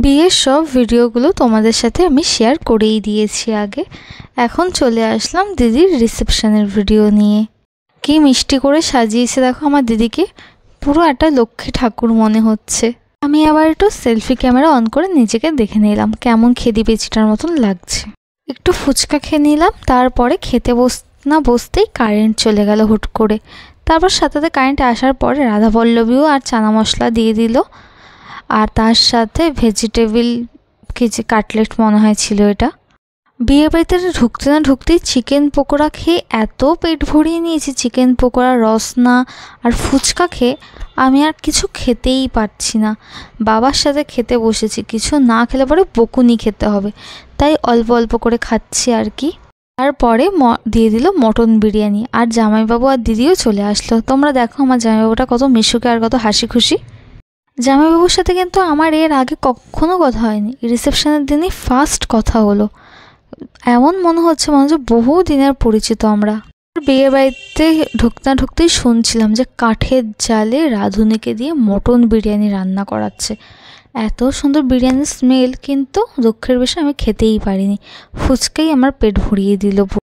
বিয়ের সব ভিডিওগুলো তোমাদের সাথে আমি শেয়ার করেই দিয়েছি আগে। এখন চলে আসলাম দিদির রিসেপশনের ভিডিও নিয়ে। কি মিষ্টি করে সাজিয়েছে দেখো আমার দিদিকে, পুরো একটা লক্ষ্মী ঠাকুর মনে হচ্ছে। আমি আবার একটু সেলফি ক্যামেরা অন করে নিজেকে দেখে নিলাম কেমন খেদি পেঁচিটার মতন লাগছে। একটু ফুচকা খেয়ে নিলাম, তারপরে খেতে বসতেই কারেন্ট চলে গেল হুট করে। তারপর সাথে কারেন্ট আসার পরে রাধা পল্লবীও আর চানা মশলা দিয়ে দিল, আর তার সাথে ভেজিটেবল কিছু কাটলেট মনে হয় ছিল এটা। বিয়ে বাড়িতে ঢুকতে না ঢুকতেই চিকেন পকোড়া খেয়ে এত পেট ভরিয়ে নিয়েছি, চিকেন পকোড়া, রসনা আর ফুচকা খেয়ে আমি আর কিছু খেতেই পারছি না। বাবার সাথে খেতে বসেছি, কিছু না খেলে পরে বকুনি খেতে হবে, তাই অল্প অল্প করে খাচ্ছি আর কি। তারপরে দিয়ে দিল মটন বিরিয়ানি, আর জামাইবাবু আর দিদিও চলে আসলো। তোমরা দেখো আমার জামাইবাবুটা কত মিশুকে আর কত হাসি খুশি। জামাইবাবুর সাথে কিন্তু আমার এর আগে কখনো কথা হয়নি, রিসেপশনের দিনই ফার্স্ট কথা হলো। এমন মনে হচ্ছে বহু দিনের পরিচিত আমরা। বিয়ে বাড়িতে ঢুকতেই শুনছিলাম যে কাঠের জালে রাঁধুনিকে দিয়ে মটন বিরিয়ানি রান্না করাচ্ছে। এত সুন্দর বিরিয়ানির স্মেল, কিন্তু দুঃখের বিষয় আমি খেতেই পারিনি। ফুচকাই আমার পেট ভরিয়ে দিল।